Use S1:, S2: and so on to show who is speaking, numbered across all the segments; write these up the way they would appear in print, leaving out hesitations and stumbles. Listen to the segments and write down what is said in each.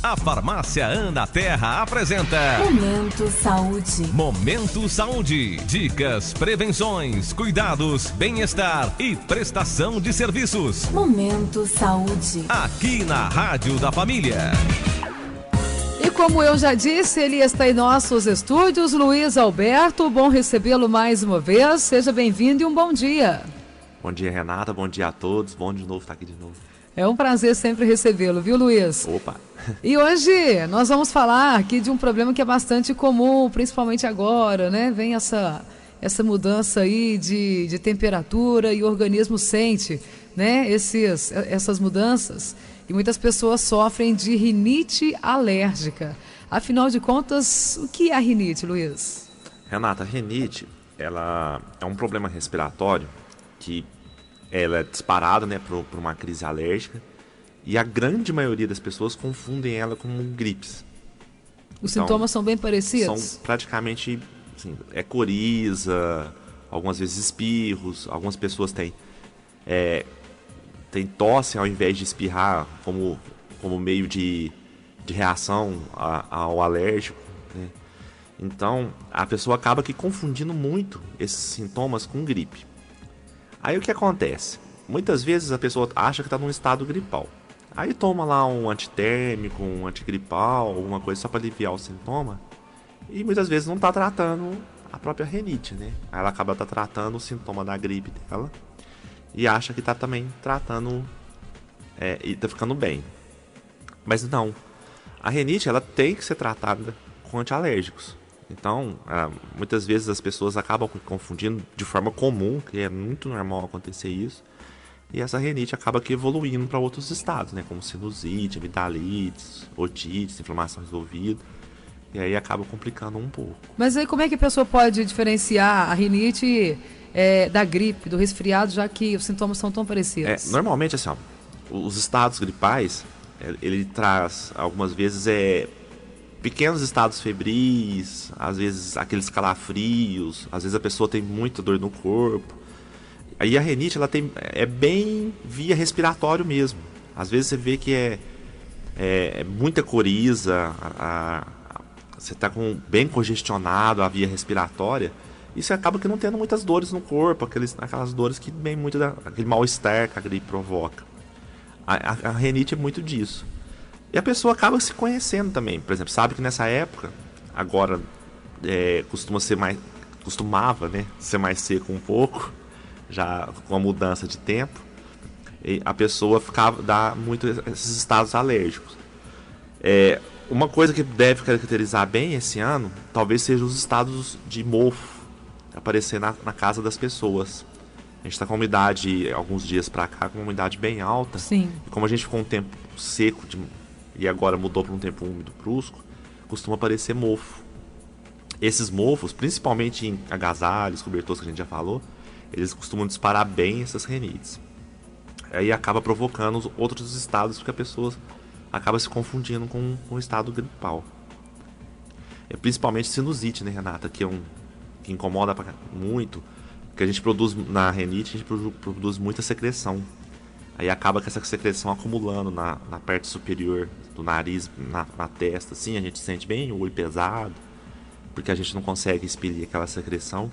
S1: A Farmácia Ana Terra apresenta
S2: Momento Saúde.
S1: Momento Saúde. Dicas, prevenções, cuidados, bem-estar e prestação de serviços.
S2: Momento Saúde.
S1: Aqui na Rádio da Família.
S3: E como eu já disse, ele está em nossos estúdios, Luiz Alberto. Bom recebê-lo mais uma vez. Seja bem-vindo e um bom dia.
S4: Bom dia, Renata. Bom dia a todos. Bom de novo estar aqui de novo.
S3: É um prazer sempre recebê-lo, viu, Luiz?
S4: Opa!
S3: E hoje nós vamos falar aqui de um problema que é bastante comum, principalmente agora, né? Vem essa mudança aí de temperatura e o organismo sente, né? Essas mudanças. E muitas pessoas sofrem de rinite alérgica. Afinal de contas, o que é a rinite, Luiz?
S4: Renata, a rinite, ela é um problema respiratório que ela é disparada, né, por uma crise alérgica, e a grande maioria das pessoas confundem ela com gripes.
S3: Os sintomas são bem parecidos?
S4: São praticamente, assim, coriza, algumas vezes espirros, algumas pessoas têm tosse ao invés de espirrar como meio de reação ao alérgico, né? Então, a pessoa acaba que confundindo muito esses sintomas com gripe. Aí o que acontece? Muitas vezes a pessoa acha que está num estado gripal. Aí toma lá um antitérmico, um antigripal, alguma coisa só para aliviar o sintoma. E muitas vezes não está tratando a própria rinite, né? Aí ela acaba tratando o sintoma da gripe dela e acha que está também tratando e está ficando bem. Mas não. A rinite ela tem que ser tratada com antialérgicos. Então, muitas vezes as pessoas acabam confundindo de forma comum, que é muito normal acontecer isso, e essa rinite acaba que evoluindo para outros estados, né, como sinusite, amidalite, otite, inflamação do ouvido, e aí acaba complicando um pouco.
S3: Mas aí como é que a pessoa pode diferenciar a rinite da gripe, do resfriado, já que os sintomas são tão parecidos?
S4: Normalmente, assim, os estados gripais, ele traz algumas vezes pequenos estados febris, às vezes aqueles calafrios, às vezes a pessoa tem muita dor no corpo. Aí a rinite ela é bem via respiratório mesmo. Às vezes você vê que é muita coriza, você está bem congestionado a via respiratória, e você acaba que não tendo muitas dores no corpo, aquelas dores que vem muito daquele mal-estar que a gripe provoca. A rinite é muito disso. E a pessoa acaba se conhecendo também. Por exemplo, sabe que nessa época, agora costumava, né, ser mais seco um pouco, já com a mudança de tempo, e a pessoa dá muito esses estados alérgicos. Uma coisa que deve caracterizar bem esse ano, talvez seja os estados de mofo aparecer na casa das pessoas. A gente está com uma umidade, alguns dias para cá, com uma umidade bem alta.
S3: Sim.
S4: E como a gente ficou um tempo seco e agora mudou para um tempo úmido brusco, costuma aparecer mofo. Esses mofos, principalmente em agasalhos, cobertores que a gente já falou, eles costumam disparar bem essas rinites. Aí acaba provocando os outros estados, porque a pessoa acaba se confundindo com o estado gripal. Principalmente sinusite, né, Renata, que incomoda muito, porque a gente produz na rinite, a gente produz muita secreção. Aí acaba com essa secreção acumulando na parte superior do nariz, na testa, assim, a gente sente bem o olho pesado, porque a gente não consegue expelir aquela secreção.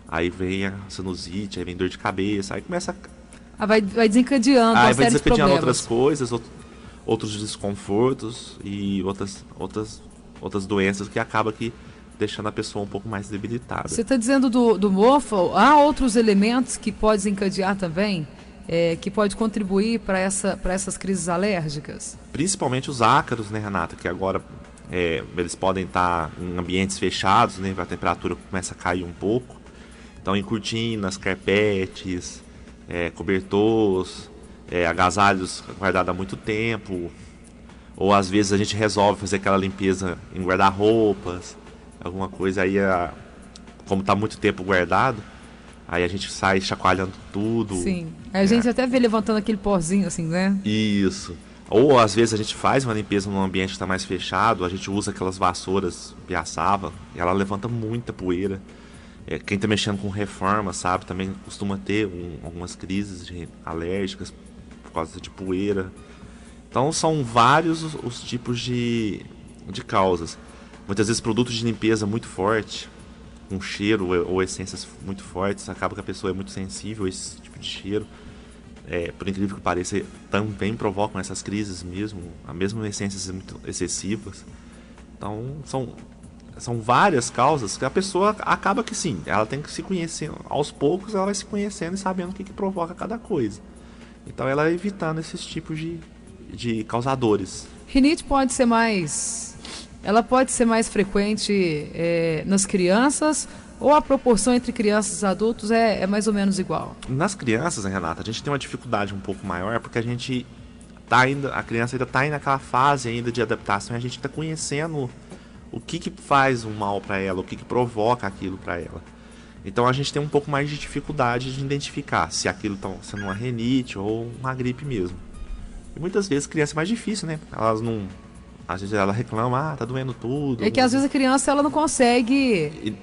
S4: Aí vem a sinusite, aí vem dor de cabeça, aí começa
S3: vai desencadeando uma série de problemas.
S4: Outras coisas, outros desconfortos e outras doenças que acaba que deixando a pessoa um pouco mais debilitada.
S3: Você está dizendo do mofo, há outros elementos que podem desencadear também? Que pode contribuir para essas crises alérgicas? Principalmente os ácaros, né, Renata? Que agora eles podem estar em ambientes fechados, né? A temperatura começa a cair um pouco. Então, em cortinas, carpetes, cobertores, agasalhos guardados há muito tempo. Ou às vezes a gente resolve fazer aquela limpeza em guarda-roupas, alguma coisa aí, como está muito tempo guardado. Aí a gente sai chacoalhando tudo. Sim. Aí a gente até vê levantando aquele pozinho assim, né?
S4: Isso. Ou às vezes a gente faz uma limpeza num ambiente que está mais fechado, a gente usa aquelas vassouras piaçava, e ela levanta muita poeira. Quem está mexendo com reforma, sabe, também costuma ter algumas crises alérgicas por causa de poeira. Então são vários os tipos de causas. Muitas vezes produtos de limpeza muito forte, com cheiro ou essências muito fortes, acaba que a pessoa é muito sensível a esse tipo de cheiro. Por incrível que pareça, também provocam essas crises mesmo, mesmo essências muito excessivas. Então são várias causas que a pessoa acaba que sim, ela tem que se conhecer, aos poucos ela vai se conhecendo e sabendo o que provoca cada coisa. Então ela evitando esses tipos de causadores.
S3: Rinite ela pode ser mais frequente nas crianças, ou a proporção entre crianças e adultos é mais ou menos igual?
S4: Nas crianças, Renata, a gente tem uma dificuldade um pouco maior, porque a criança ainda está naquela fase ainda de adaptação, e a gente está conhecendo o que faz o mal para ela, o que provoca aquilo para ela. Então a gente tem um pouco mais de dificuldade de identificar se aquilo está sendo uma rinite ou uma gripe mesmo. E muitas vezes criança é mais difícil, né? Às vezes ela reclama, tá doendo tudo.
S3: É que às vezes a criança ela não consegue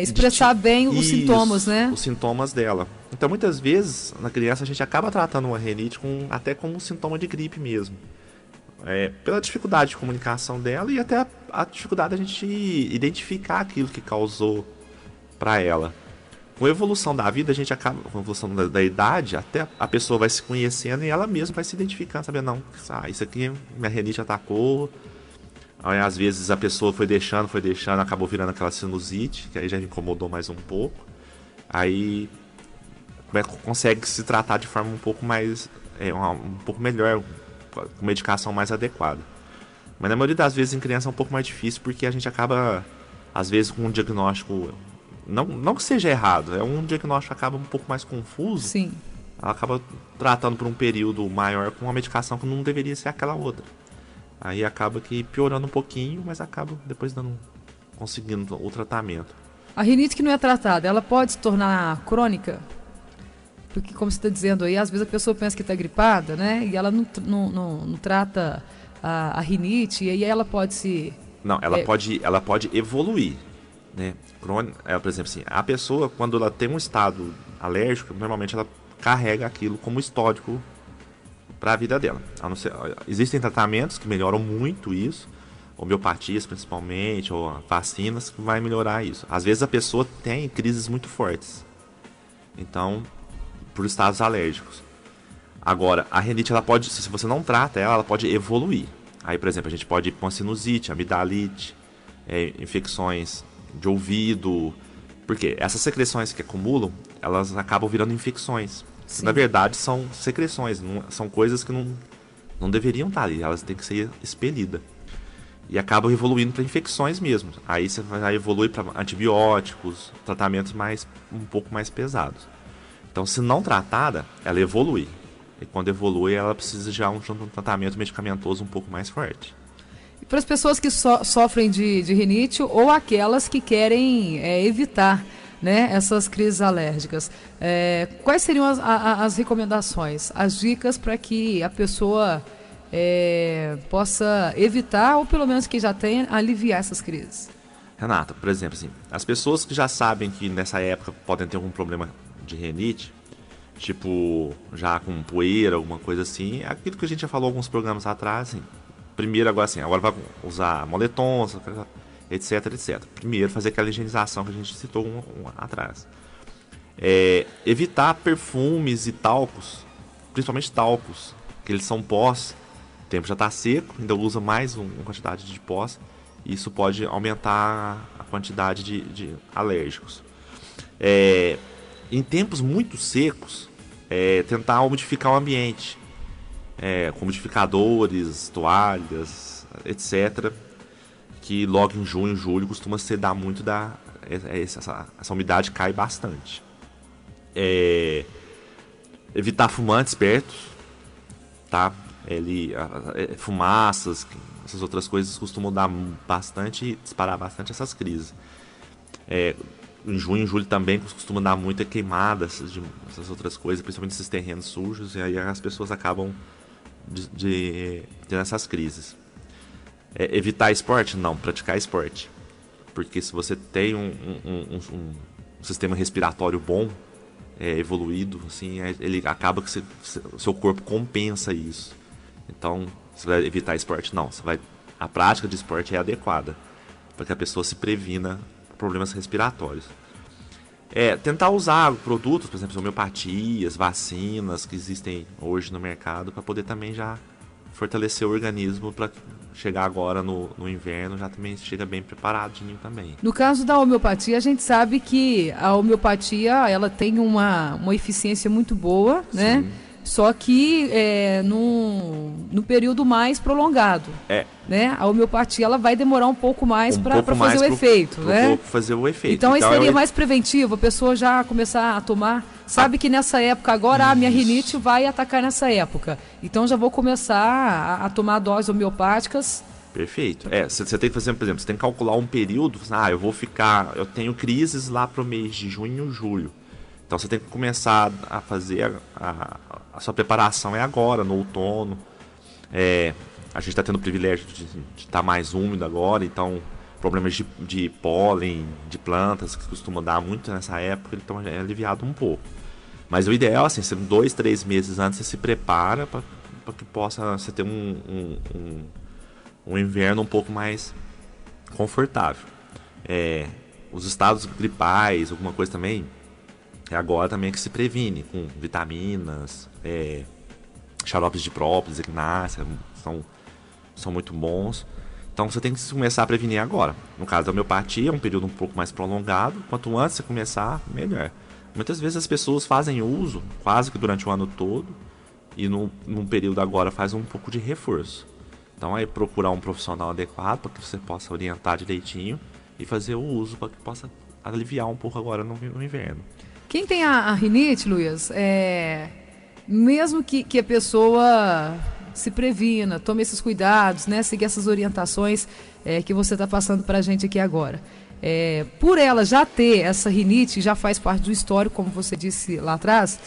S3: expressar bem os sintomas, né?
S4: Os sintomas dela. Então muitas vezes na criança a gente acaba tratando uma rinite até como um sintoma de gripe mesmo. Pela dificuldade de comunicação dela e até a dificuldade de a gente identificar aquilo que causou para ela. Com a evolução da vida, a gente acaba, com a evolução da idade, até a pessoa vai se conhecendo e ela mesma vai se identificando, sabendo, não, isso aqui minha rinite atacou. Aí, às vezes a pessoa foi deixando, acabou virando aquela sinusite, que aí já incomodou mais um pouco. Aí consegue se tratar de forma um pouco mais, um pouco melhor, com medicação mais adequada. Mas na maioria das vezes em criança é um pouco mais difícil, porque a gente acaba, às vezes, com um diagnóstico, não que seja errado, um diagnóstico que acaba um pouco mais confuso.
S3: Sim.
S4: Ela acaba tratando por um período maior com uma medicação que não deveria ser aquela outra. Aí acaba que piorando um pouquinho, mas acaba depois conseguindo o tratamento.
S3: A rinite que não é tratada, ela pode se tornar crônica? Porque, como você está dizendo aí, às vezes a pessoa pensa que está gripada, né? E ela não trata a rinite, e aí ela pode se...
S4: Não, ela pode evoluir, né? Por exemplo, assim, a pessoa, quando ela tem um estado alérgico, normalmente ela carrega aquilo como histórico para a vida dela. Existem tratamentos que melhoram muito isso, homeopatias principalmente, ou vacinas que vai melhorar isso. Às vezes a pessoa tem crises muito fortes, então, por estados alérgicos. Agora, a rinite, ela pode, se você não trata ela pode evoluir. Aí, por exemplo, a gente pode ir com sinusite, amidalite, infecções de ouvido, porque essas secreções que acumulam, elas acabam virando infecções. Na verdade, são secreções, são coisas que não deveriam estar ali, elas têm que ser expelidas. E acabam evoluindo para infecções mesmo. Aí você vai evoluir para antibióticos, tratamentos um pouco mais pesados. Então, se não tratada, ela evolui. E quando evolui, ela precisa de um tratamento medicamentoso um pouco mais forte.
S3: E para as pessoas que sofrem de rinite ou aquelas que querem evitar, né, essas crises alérgicas, quais seriam as recomendações, as dicas para que a pessoa possa evitar, ou pelo menos que já tenha, aliviar essas crises?
S4: Renata, por exemplo, assim, as pessoas que já sabem que nessa época podem ter algum problema de rinite, tipo já com poeira, alguma coisa assim, é aquilo que a gente já falou alguns programas atrás, assim, primeiro agora vai usar moletom, etc, etc. Primeiro fazer aquela higienização que a gente citou atrás. Evitar perfumes e talcos, principalmente talcos, que eles são pós, o tempo já está seco, ainda usa mais uma quantidade de pós, e isso pode aumentar a quantidade de alérgicos. Em tempos muito secos, tentar umidificar o ambiente, com umidificadores, toalhas, etc., que logo em junho, julho, costuma se dar muito essa umidade cai bastante. Evitar fumantes perto, tá? Fumaças, essas outras coisas costumam dar bastante e disparar bastante essas crises. Em junho e julho também costuma dar muita queimada, essas outras coisas, principalmente esses terrenos sujos, e aí as pessoas acabam tendo essas crises. Evitar esporte? Não, praticar esporte. Porque se você tem um sistema respiratório bom, evoluído, assim, ele acaba que o seu corpo compensa isso. Então, você vai evitar esporte? Não. A prática de esporte é adequada para que a pessoa se previna problemas respiratórios. Tentar usar produtos, por exemplo, homeopatias, vacinas que existem hoje no mercado para poder também já fortalecer o organismo para chegar agora no inverno, já também chega bem preparadinho também.
S3: No caso da homeopatia, a gente sabe que a homeopatia ela tem uma eficiência muito boa, né? Só que no período mais prolongado. Né? A homeopatia ela vai demorar um pouco mais para fazer o efeito. Né?
S4: Fazer o efeito.
S3: Então aí seria mais preventivo, a pessoa já começar a tomar. Sabe que nessa época agora a minha rinite vai atacar nessa época. Então já vou começar a tomar doses homeopáticas.
S4: Perfeito. Você tem que fazer, por exemplo, você tem que calcular um período. Eu tenho crises lá para o mês de junho, julho. Então você tem que começar a fazer a sua preparação agora, no outono. A gente está tendo o privilégio de estar mais úmido agora, então problemas de pólen, de plantas, que costumam dar muito nessa época, então é aliviado um pouco. Mas o ideal, assim, 2, 3 meses antes você se prepara para que possa você ter um inverno um pouco mais confortável. Os estados gripais, alguma coisa também, agora também que se previne com vitaminas, xaropes de própolis, equinácea, são muito bons. Então você tem que começar a prevenir agora. No caso da homeopatia, é um período um pouco mais prolongado. Quanto antes você começar, melhor. Muitas vezes as pessoas fazem uso quase que durante o ano todo e num período agora faz um pouco de reforço. Então aí procurar um profissional adequado para que você possa orientar direitinho e fazer o uso para que possa aliviar um pouco agora no inverno.
S3: Quem tem a rinite, Luiz, mesmo que a pessoa se previna, tome esses cuidados, né, seguir essas orientações que você está passando para a gente aqui agora. Por ela já ter essa rinite, já faz parte do histórico, como você disse lá atrás,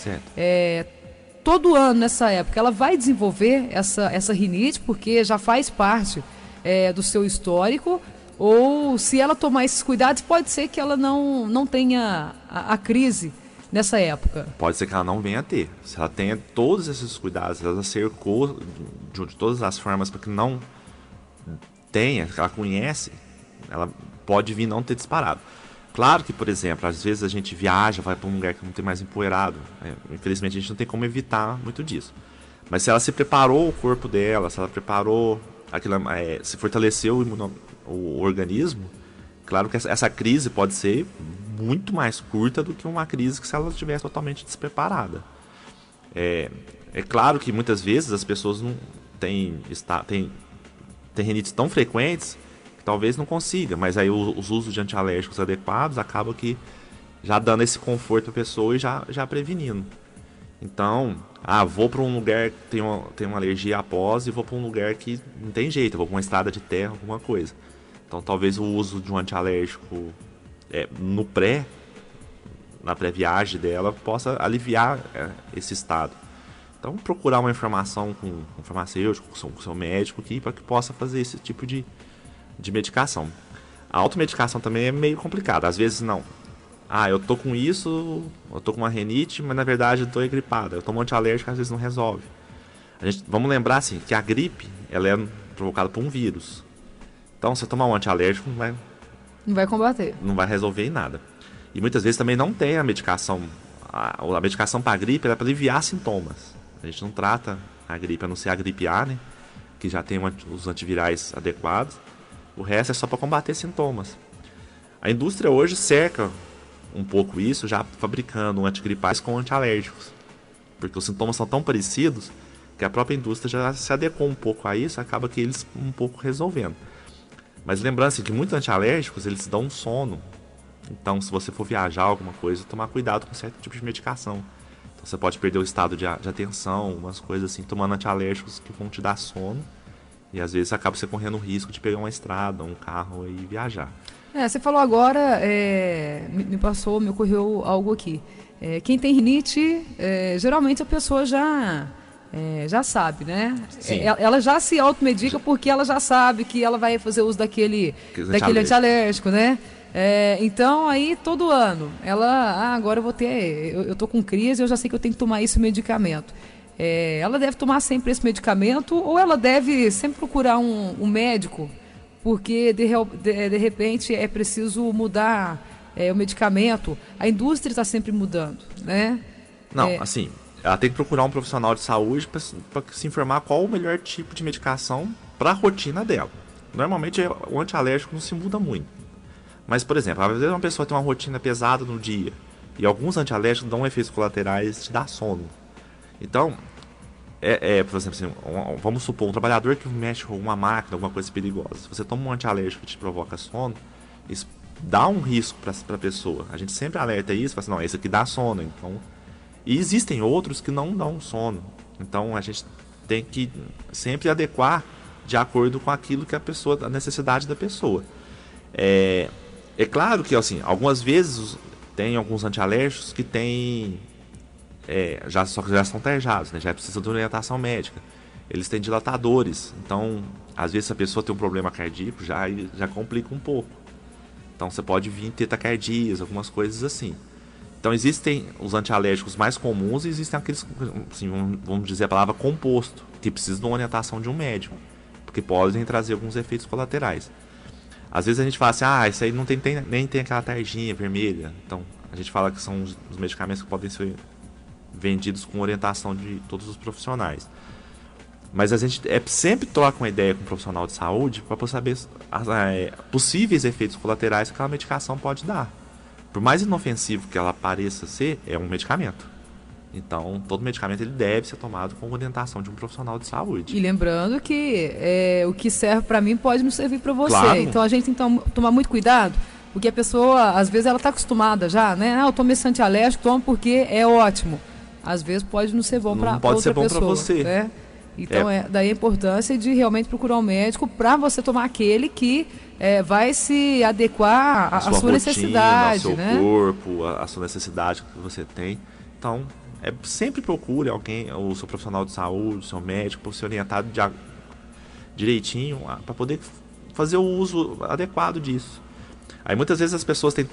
S3: todo ano nessa época ela vai desenvolver essa rinite, porque já faz parte do seu histórico, ou se ela tomar esses cuidados, pode ser que ela não tenha a crise nessa época.
S4: Pode ser que ela não venha a ter. Se ela tenha todos esses cuidados, ela cercou de todas as formas para que não tenha, que ela conhece, ela pode vir não ter disparado. Claro que, por exemplo, às vezes a gente viaja, vai para um lugar que não tem mais empoeirado. Infelizmente a gente não tem como evitar muito disso. Mas se ela se preparou o corpo dela, se ela preparou, se fortaleceu o organismo, claro que essa crise pode ser muito mais curta do que uma crise que se ela estivesse totalmente despreparada. É claro que muitas vezes as pessoas não têm rinites tão frequentes que talvez não consiga, mas aí os usos de antialérgicos adequados acabam que já dando esse conforto à pessoa e já prevenindo. Então, vou para um lugar que tem uma alergia após e vou para um lugar que não tem jeito, vou para uma estrada de terra, alguma coisa. Então talvez o uso de um antialérgico na pré-viagem dela possa aliviar esse estado. Então procurar uma informação com um farmacêutico, com o seu médico aqui, para que possa fazer esse tipo de medicação. A automedicação também é meio complicada. Às vezes não. Eu tô com isso, eu tô com uma rinite, mas na verdade eu tô gripada. Eu tomo um antialérgico, às vezes não resolve. Vamos lembrar assim, que a gripe ela é provocada por um vírus. Então, se você tomar um antialérgico,
S3: não vai combater.
S4: Não vai resolver em nada. E muitas vezes também não tem a medicação. A medicação para a gripe é para aliviar sintomas. A gente não trata a gripe, a não ser a gripe A, né? Que já tem os antivirais adequados. O resto é só para combater sintomas. A indústria hoje cerca um pouco isso, já fabricando antigripais com antialérgicos. Porque os sintomas são tão parecidos que a própria indústria já se adequou um pouco a isso, acaba que eles um pouco resolvendo. Mas lembrando assim, que muitos antialérgicos, eles dão sono. Então, se você for viajar alguma coisa, tomar cuidado com certo tipo de medicação. Então, você pode perder o estado de atenção, umas coisas assim, tomando antialérgicos que vão te dar sono. E às vezes acaba você correndo o risco de pegar uma estrada, um carro e viajar.
S3: Você falou agora, me ocorreu algo aqui. Quem tem rinite, geralmente a pessoa já sabe, né? Ela já se automedica porque ela já sabe que ela vai fazer uso daquele antialérgico, né? Então aí todo ano ela, agora eu tô com crise, eu já sei que eu tenho que tomar esse medicamento. ela deve tomar sempre esse medicamento ou ela deve sempre procurar um médico, porque de repente é preciso mudar o medicamento? A indústria está sempre mudando, né?
S4: Não, assim, ela tem que procurar um profissional de saúde para se informar qual o melhor tipo de medicação para a rotina dela. Normalmente o antialérgico não se muda muito. Mas, por exemplo, às vezes uma pessoa tem uma rotina pesada no dia e alguns antialérgicos dão efeitos colaterais de dar sono. Então, por exemplo, assim, vamos supor, um trabalhador que mexe com uma máquina, alguma coisa perigosa. Se você toma um antialérgico que te provoca sono, isso dá um risco para a pessoa. A gente sempre alerta isso, fala assim, não, esse aqui dá sono. Então, e existem outros que não dão sono. Então, a gente tem que sempre adequar de acordo com aquilo que a necessidade da pessoa. É claro que, assim, algumas vezes tem alguns antialérgicos que tem... já são tarjados, né? Já precisa de orientação médica. Eles têm dilatadores, então às vezes se a pessoa tem um problema cardíaco já complica um pouco. Então você pode vir ter taquicardias, algumas coisas assim. Então existem os antialérgicos mais comuns e existem aqueles, assim, vamos dizer a palavra composto, que precisam de uma orientação de um médico, porque podem trazer alguns efeitos colaterais. Às vezes a gente fala assim, isso aí nem tem aquela tarjinha vermelha. Então a gente fala que são os medicamentos que podem ser vendidos com orientação de todos os profissionais. Mas a gente sempre troca uma ideia com um profissional de saúde para saber possíveis efeitos colaterais que aquela medicação pode dar. Por mais inofensivo que ela pareça ser, é um medicamento. Então, todo medicamento ele deve ser tomado com orientação de um profissional de saúde.
S3: E lembrando que o que serve para mim pode não servir para você.
S4: Claro.
S3: Então, a gente tem que tomar muito cuidado, porque a pessoa, às vezes, ela está acostumada já, né? Eu tomo esse antialérgico, tomo porque é ótimo. Às vezes pode não ser bom para outra pessoa. Pode ser bom para você. Né? Então, daí a importância de realmente procurar um médico para você tomar aquele que vai se adequar à sua rotina, necessidade.
S4: Ao seu corpo, à sua necessidade que você tem. Então, sempre procure alguém, o seu profissional de saúde, o seu médico, para ser orientado direitinho, para poder fazer o uso adequado disso. Aí muitas vezes as pessoas têm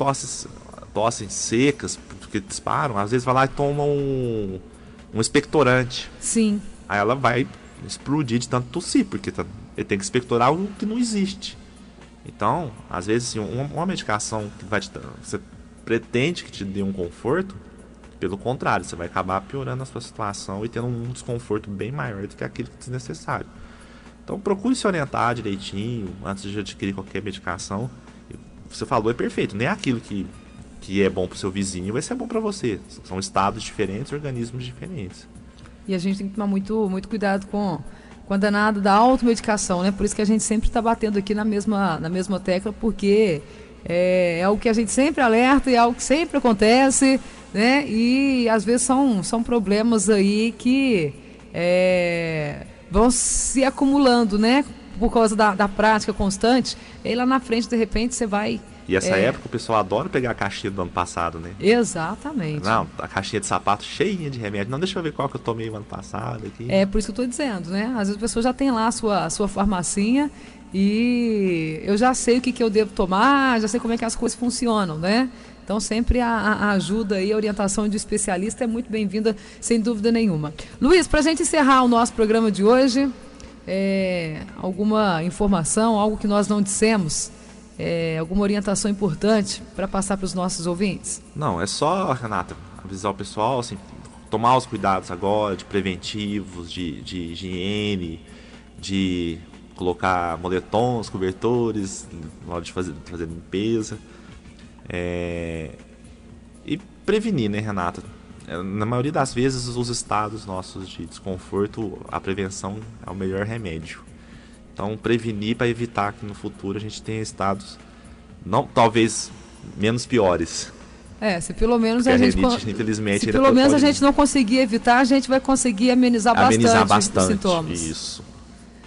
S4: tossem secas, porque disparam, às vezes vai lá e toma um expectorante.
S3: Sim.
S4: Aí ela vai explodir de tanto tossir, porque ele tem que expectorar algo que não existe. Então, às vezes, assim, uma medicação que você pretende que te dê um conforto, pelo contrário, você vai acabar piorando a sua situação e tendo um desconforto bem maior do que aquilo que é desnecessário. Então, procure se orientar direitinho antes de adquirir qualquer medicação. Você falou, é perfeito, nem aquilo que é bom para o seu vizinho vai ser bom para você. São estados diferentes, organismos diferentes.
S3: E a gente tem que tomar muito, muito cuidado com a danada da automedicação, né? Por isso que a gente sempre está batendo aqui na mesma tecla, porque é algo que a gente sempre alerta e é algo que sempre acontece, né? E às vezes são problemas aí que vão se acumulando, né? Por causa da prática constante. E aí lá na frente, de repente, você vai...
S4: E essa época o pessoal adora pegar a caixinha do ano passado, né?
S3: Exatamente.
S4: Não, a caixinha de sapato cheinha de remédio. Não, deixa eu ver qual que eu tomei o ano passado aqui.
S3: É por isso que eu estou dizendo, né? Às vezes a pessoa já tem lá a sua farmacinha e eu já sei o que eu devo tomar, já sei como é que as coisas funcionam, né? Então sempre a ajuda e a orientação de especialista é muito bem-vinda, sem dúvida nenhuma. Luiz, para a gente encerrar o nosso programa de hoje, alguma informação, algo que nós não dissemos, alguma orientação importante para passar para os nossos ouvintes?
S4: Não, é só, Renata, avisar o pessoal, assim, tomar os cuidados agora de preventivos, de higiene, de colocar moletons, cobertores na hora de fazer limpeza. E prevenir, né, Renata? Na maioria das vezes, os estados nossos de desconforto, a prevenção é o melhor remédio. Então, prevenir para evitar que no futuro a gente tenha estados, talvez, menos piores.
S3: Se pelo menos
S4: a gente infelizmente,
S3: se pelo menos a gente não conseguir evitar, a gente vai conseguir amenizar bastante os sintomas.
S4: Isso.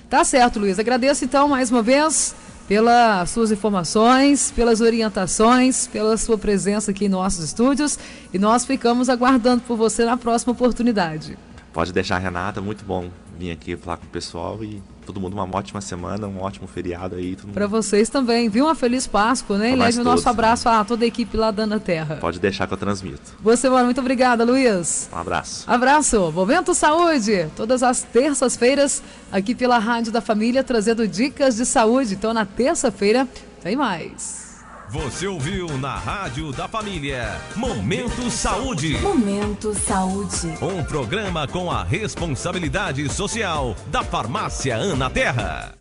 S3: Tá certo, Luiz. Agradeço então mais uma vez pelas suas informações, pelas orientações, pela sua presença aqui em nossos estúdios, e nós ficamos aguardando por você na próxima oportunidade.
S4: Pode deixar, Renata, muito bom vim aqui falar com o pessoal e todo mundo uma ótima semana, um ótimo feriado aí.
S3: Para vocês também, viu? Uma feliz Páscoa, né? E leve o nosso abraço a toda a equipe lá da Ana Terra.
S4: Pode deixar que eu transmito.
S3: Muito obrigada, Luiz.
S4: Um abraço.
S3: Abraço. Momento Saúde, todas as terças-feiras, aqui pela Rádio da Família, trazendo dicas de saúde. Então, na terça-feira, tem mais.
S1: Você ouviu na Rádio da Família, Momento Saúde.
S2: Momento Saúde.
S1: Um programa com a responsabilidade social da Farmácia Ana Terra.